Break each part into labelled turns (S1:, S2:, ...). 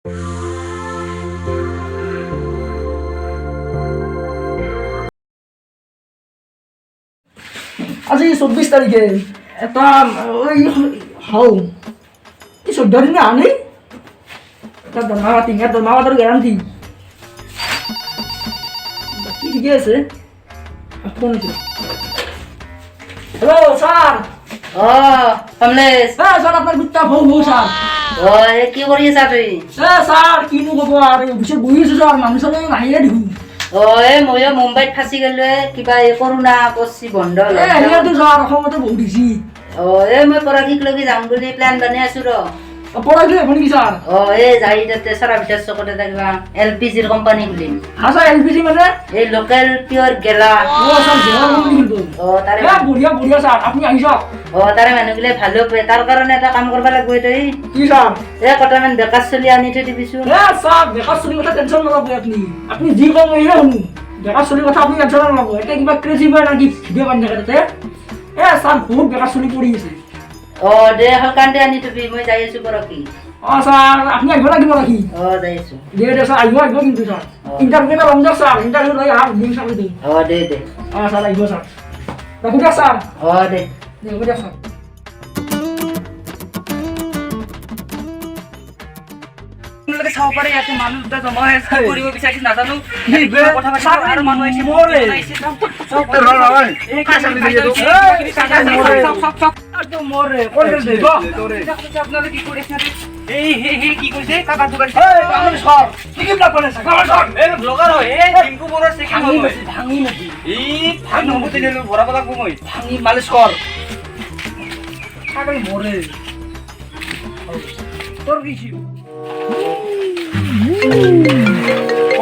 S1: আজি 24 তাৰিখে এটা হাও কি 14 দিন আনে এটা দৰমহা গেৰাণ্টি বাকী ঠিকে আছে ফোন আছে হেল্ল' ছাৰ
S2: কমলেশ
S1: ছাৰ আপোনাৰ দুটা ভৌ ছাৰ
S2: কি কৰি আছা তুই
S1: ছাৰ কিনো ক'ব আৰু অফিচত বহি আছো ছাৰ মানুহ চানুহ নাহিয়ে দেখোন
S2: ময়ো মুম্বাইত ফাঁচি গলো কিবা কৰোণা পচি বন্ধ
S1: সিহঁতো ছাৰ অসমতে বহুত দিছি
S2: মই পৰাগীক লগি যাম বুলি প্লান বনাই আছো
S1: পঢ়াইছে এখন কি ছাৰ
S2: যাই তাতে চৰা ভিতৰ চকতে কিবা LPGৰ কোম্পানী খুলিম
S1: ছাৰ LPG মানে
S2: এই লোকেল পিয়ৰ গেলা তাৰে
S1: বঢ়িয়া ছাৰ আপুনি আহি যাওক
S2: তাৰে মানুহগিলাই ভালো পায় তাৰ কাৰণে এটা কাম কৰিব লাগিব তই
S1: কি ছাৰ
S2: কটামান বেকাৰ চলি আনি থৈ দিবিচোন
S1: ছাৰ বেকাৰ চলিৰ কথা টেনশ্যন নল'ব আপুনি যি কম এয়া শুনো বেকাৰ চলিৰ কথা আপুনি টেনশ্যন নল'ব এতিয়া কিবা ক্ৰেজি বাৰ নেকি ভিডিঅ' বান্ধি থাকে তাতে ছাৰ বহুত বেকাৰ চলি পৰি আছে
S2: দে হলকান্তে আনি থবি মই যাই আছো পৰকি
S1: ছাৰ আপুনি আহিব লাগিব নেকি
S2: যাই আছো
S1: দে ছাৰ আহিব কিন্তু ছাৰ ইণ্টাৰভিউ এটা ল'ম দিয়ক ছাৰ ইণ্টাৰভিউ লৈ আহক দিম ছাৰ দিম
S2: দে
S1: ছাৰ আহিব ছাৰ ৰাখো দিয়ক ছাৰ
S2: দে
S1: হ'ব দিয়ক ছাৰ
S3: চাব পাৰে ইয়াতে মানুহ দুটা জমা হৈ আছে কৰিব বিচাৰিছে নাজানো কথা পাতিব আৰু মানুহ আহিছে আপোনালোকে কি কৰি আছে কি কৰিছে কাকা দোকান ব্লগাৰ হয় টিংকু বৰুৱাৰ চেকিং ভাঙি নেকি ভাঙি নমতে দিলো ভৰাব লাগিব মই ভাঙি মালিচ কৰ ছাগলী মৰে তোৰ কি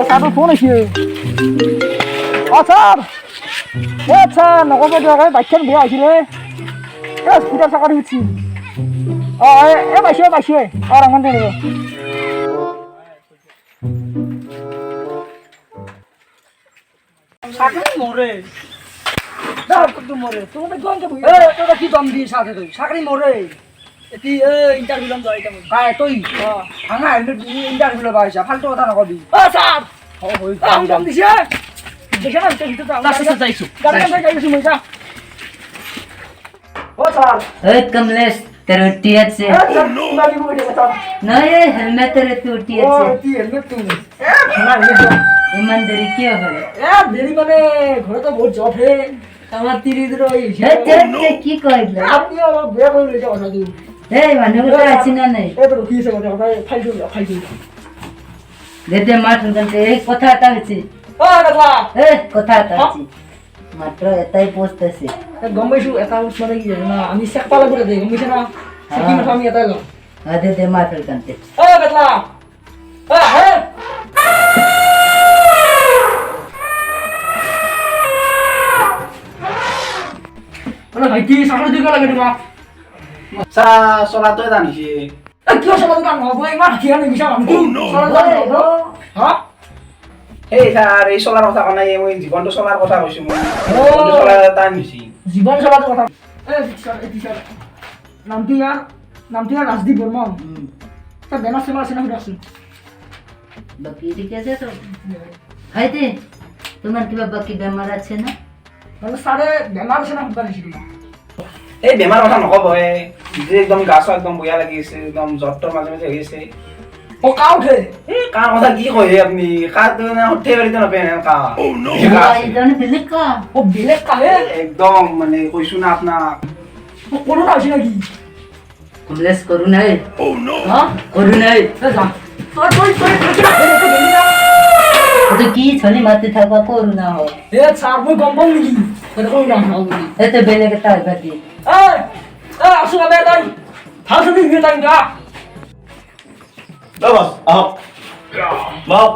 S1: ছাৰ ফোন আহিছে ছাৰ ছাৰ নক'ব দিয়ক বাইকখন বেয়া হৈছিলে স্কুটাৰ চাকাৰি উঠছি পাইছে ৰাঙন দিব চাকৰি মৰে কি দম দি চাকৰি মৰে ইণ্টাৰভিউ ল'ম তই ভাঙা ইণ্টাৰভিউ ল'ব আহিছা ফাল্টু কথা নকবি
S2: কমলেশ तेरे उठी আছে নয় হেলমেট তেরে তুই উঠি আছে ইমান দেরি কি হবে
S1: দেরি মানে ঘরে তো বহুত জব হে আমার 30 দিন
S2: কি কইলা
S1: আপনি আমার বিয়ে করে লইছে কথা দিন
S2: মানুষগুলো আছে না নাই
S1: তো কি সে কথা ফাইল
S2: দেতে মাত্র এই কথাটা হচ্ছে
S1: দেখলা
S2: কথাটা হচ্ছে মাত্র এটাই পোস্টছে
S1: গমাইছো এটা মানে কি জানা আমি চেক পালা করে দেই গমাইছ না চেকিং আমি এটা লো
S2: দেতে মাত্র কানতে
S1: দেখলা ভাইটি চাকৰি দিব লাগে তোমাক
S3: চলাটোৱে জানিছে
S1: কিয় চলাটো টান নহ'ব ইমান হাঠিয়া নিবিচা
S3: এই ছাৰ এই চলাৰ কথা কোৱা নাই মই জীৱনটো চলাৰ কথা কৈছো মই জীৱনটো চলাৰ টান হৈছে
S1: জীৱন চলাটো কথা নামটো ইয়াৰ ৰাজদীপ বৰ্মন তাৰ বেমাৰ চেমাৰ আছে না সুধাচোন
S2: বাকি ঠিক আছে তো ভাইটি তোমার কিবা বাকি বেমার আছে না
S1: মানে ছাৰে বেমাৰ আছে না সুধা দিছিল
S3: এই বেমাৰ কথা নকব যে একদম গা চা একদম বয়া লাগি আছে একদম জ্বৰটোৰ মাজে মাজে হৈ আছে
S1: কাহ উঠে
S3: কাৰ কথা কি কয় আপুনি কাৰ উঠে বাৰীতে নাপায় কা
S2: বেলেগ কা
S1: বেলেগ কাহে
S3: একদম মানে কৈছো না আপোনাক
S1: কৰোণা হৈছে নেকি
S2: কমলেশ করুণাই করুণাই তো কি ছলি মারতে থাকবা করুণা হো
S1: ছাৰ মই গম পাম নেকি কৰোণা হও
S2: এতে বেলেগ এটা বাকি
S1: আসো আবে তাই ভাল ছবি ভিডিও টাইম গা
S3: বস আহ বাপ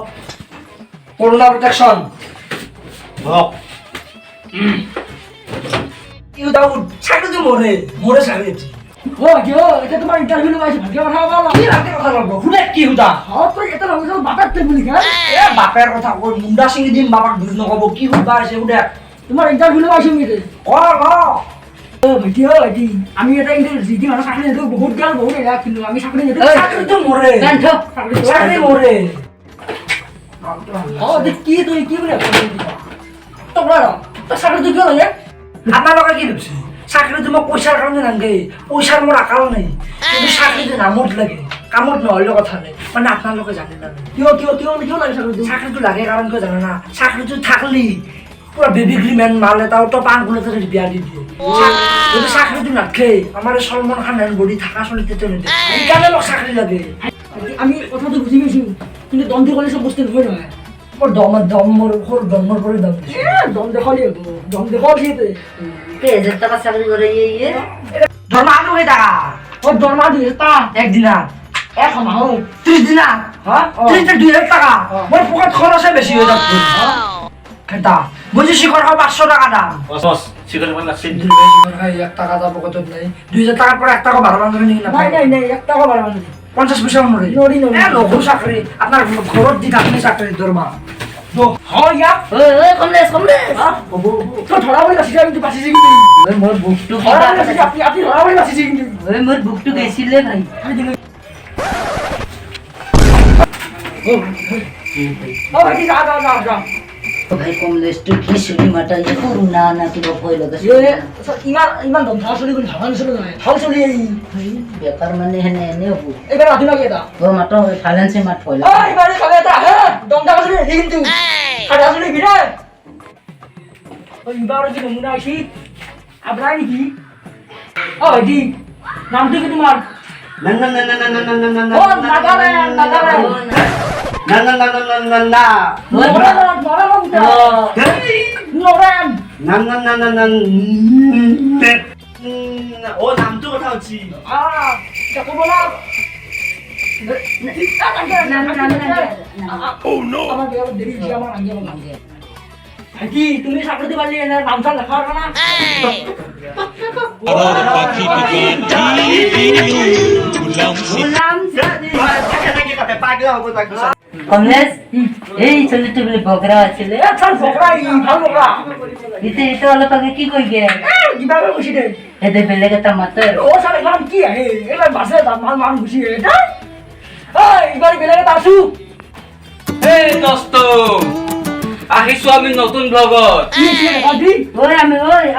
S1: করোনা প্রোটেকশন
S3: বাপ
S1: ইউ দাউদ ছাগল মরে ছাগল এটা তোমার ইন্টারভিউ লগাইছে ভালকে কথা বলা কি রাতে কথা বলবো শুনে কি হুদা তো এটা লগাইছে বাপের তে বলি কা বাপের কথা কই মুন্ডা সিং দিন বাবাক বুঝ নকব কি হুদা আছে হুদা তোমার ইন্টারভিউ লগাইছে মিতে ভাইটি আমি এটা কিন্তু জিটি মানুহ চাকৰি নিদিওঁ বহুত গাল বহুত এৰা কিন্তু আমি চাকৰি নিদিওঁ চাকৰিটো মৰে চাকৰি মৰে কি তুই কি বুলি তই চাকৰিটো কিয় লাগে আপোনালোকে কি ভাবিছে চাকৰিটো মই পইচাৰ কাৰণে নালাগে পইচাৰ মোৰ আকাল নাই কিন্তু চাকৰিটো নামত লাগে কামত নহ'লেও কথা নাই মানে আপোনালোকে জানে না কিয় লাগে চাকৰিটো লাগে কাৰণ কিয় জানে না চাকৰিটো থাকলি পুৰা বেবিগ্ৰিমেণ্ট মাল এটাও তো পাঁচ গুণতে বিয়া দি দিয়ে যদি চাকৰিটো নাথাকে আমাৰ সলমান খান বডি থাকা চলিতে নিদিয়ে সেইকাৰণে মোক চাকৰি লাগে আমি কথাটো বুজি পাইছোঁ কিন্তু দম দেখলি চব বস্তু নহয় নহয় মোৰ দমৰ পৰি দম দেখলি হ'ব দম দেখলি
S2: কেই টাকা চাকরি করে ইয়ে
S1: দৰমহা আনো সেই টাকা মোৰ দৰমহা 2,000 টাকা একদিনা এক মাহত 30 দিনা 2,000 টাকা মোৰ পকেট খৰচে বেছি হৈ যাব কেটা বুজি শিখৰ 500 টাকা দাম
S3: বস শিখর মানে লাগছে
S1: 1 টাকা দাম পকেটত নাই 2,000 টাকাৰ পৰা 1 টাকা বাঢ়াব নোৱাৰি নেকি নাই 1 টাকা বাঢ়াব নোৱাৰি 50 পইচা নোৱাৰি লঘু চাকৰি আপোনাৰ ঘৰত দি আপুনি চাকৰি দৰমহা হয় ইয়াত
S2: কমলেশ
S1: তো ধৰা বুলি বাচিছে কিন্তু বাচিছে কিন্তু
S2: মোর বুকটু
S1: আপনি ধৰা বুলি বাচিছে কিন্তু
S2: মোর বুকটু গেছিলে ভাই
S1: ভাই যা
S2: ভাই কমলেশ তুই কি শুনি মাটা ইয়ে করু না না কি ভয় লাগে
S1: ইমান দম ধৰা চলি বুলি ভাবা নাছিলো নহয় ভাল চলি
S2: বেপার মানে হেনে এনে হবো
S1: এবাৰ ৰাতি লাগে এটা
S2: ও মাটো ফাইন্যান্সে মাত ভয়
S1: ঐ এবারে খাবে এটা হে দম ধৰা চলি কিন্তু খাড়া চলি বিরে ওই ইবারে কি নমুনা আইছি আপনার কি ও দি নামটি কি তোমার
S3: না না না না না না না না না
S1: ও নাগাল্যান্ড
S3: না না না না না না
S1: নোরান
S3: না না না না না ও নামটো কথা হচ্ছি
S1: দেখো বলা আমার দেরি আমার আঙ্গে বলা ভাইটি তুমি চাকরিতে পারলি না নামটা লেখা হবে না
S2: কমলেশ এই ছেলেটা বলে বগরা আছে
S1: ভাল বকরা
S2: ইতে ইতে অলপ আগে কি কই গে
S1: কিভাবে খুশি দে
S2: এতে বেলেগে তা মাতর
S1: ও সারা এখন কি আহে এবার বাসে দাম মান খুশি এটা এই এবার বেলাকে আসু
S3: এই দোস্ত আহিছো আমি নতুন ব্লগত
S1: কি কি আজি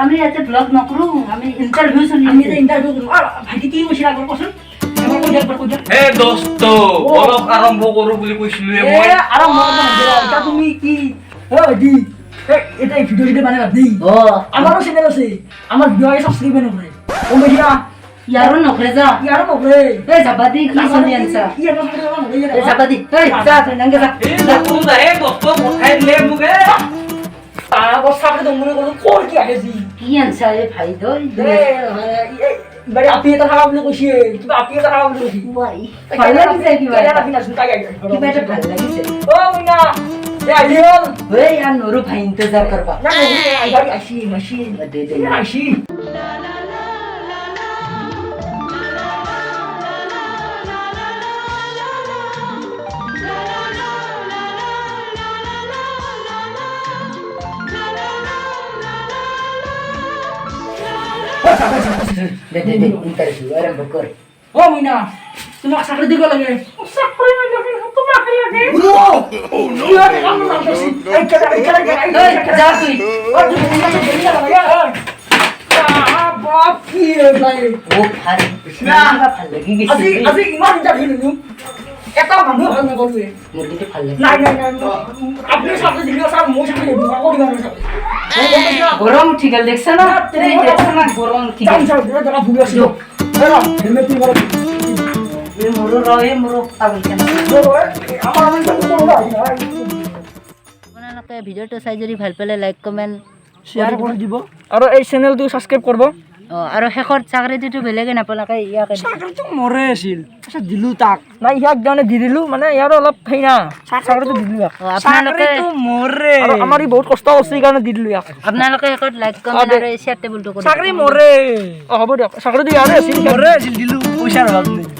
S2: আমি এতে ব্লগ নকরু আমি ইন্টারভিউ শুনি
S1: আমি যে ইন্টারভিউ করব আর ভাইটি কি কইছিলা আগৰ কোন এবাৰ কৈ যা
S3: হে দোস্ত অলপ আৰম্ভ কৰো বুলি কৈছিলো
S1: এ
S3: মই
S1: আৰু মন এটা তুমি কি ও দি এটা ভিডিও বানাই দি
S2: ও
S1: আমারও চ্যানেল আছে আমার ভিডিও সাবস্ক্রাইব নকরে ও মেডিয়া
S2: ইয়ারো নকরে যা
S1: ইয়ারও নকরে
S2: এই যাবাদি কি শুনি আনছা
S1: ইয়ারও সাবস্ক্রাইব নকরে
S2: এই যাবাদি এই যা তুই নঙ্গে যা
S3: এই নতুন হে দোস্ত পঠাই দিলে মুকে
S1: সাবস্ক্রাইব তো মনে করো কোন কি আহেছি
S2: কি আনছা এ ভাই দই
S1: বাড়ি আপনি এটা থাকা বলে কইছি কিবা আপনি এটা থাকা বলে কইছি
S2: ওয়াই ভাল লাগিছে কি ভাই
S1: এটা বিনা সুতা গাই
S2: কি ভাই ভাল লাগিছে
S1: ও মিনা এ আইলিও
S2: ওই আর নরু ভাই ইন্তজার করবা
S1: না না আই গাড়ি আসি মাসি
S2: দে দে
S1: আসি
S2: দে দে দে ইন্টারভিউ আরম্ভ কর
S1: ও মিনা তোমাক চাকরি দিব লাগে চাকরি লাগে তোমাক লাগে ও নো এই
S2: যা তুই
S1: ও তুমি আমাকে দেরি লাগে বাপ কি ভাই
S2: ও ভাই না ভাল লাগি গেছে
S1: আজি ইমান ইন্টারভিউ নিলু এটা মানুহ ভাল নকৰবে
S2: মুরগিটো ভাল লাগি
S1: নাই আপনি চাকরি দিলে স্যার মই চাকরি দিব করি না
S2: গরম ঠিক আছে দেখছ না এই দেখছ না গরম ঠিক আছে
S1: দাদা ভুল আছে দাদা হেলমেট নিব
S2: এই মোরো রয়ে মোরো পাগল কেন
S1: আমার আমি তো করব না
S2: আপোনালোকে ভিডিওটো চাই যদি ভাল পালে লাইক কমেন্ট
S1: শেয়ার কৰি দিব আৰু এই চেনেলটো সাবস্ক্রাইব কৰব
S2: আৰু শেষত চাকৰিটো বেলেগে নাপালাকে ইয়াকে
S1: চাকৰিটো মৰে আছিল আচ্ছা দিলু তাক নাই ইয়াক জানে দি দিলু মানে ইয়াৰ অলপ হেই না চাকৰিটো দি দিলু
S2: আপোনালোকে
S1: মৰে আৰু আমাৰ ই বহুত কষ্ট কৰিছে কাৰণে দি দিলু ইয়াক
S2: আপোনালোকে শেষত লাইক কমেন্ট আৰু শেয়াৰ টেবুলটো কৰি
S1: চাকৰি মৰে হ'ব দিয়ক চাকৰিটো ইয়াৰে আছিল মৰে আছিল দিলু পইচাৰ অভাৱ নাই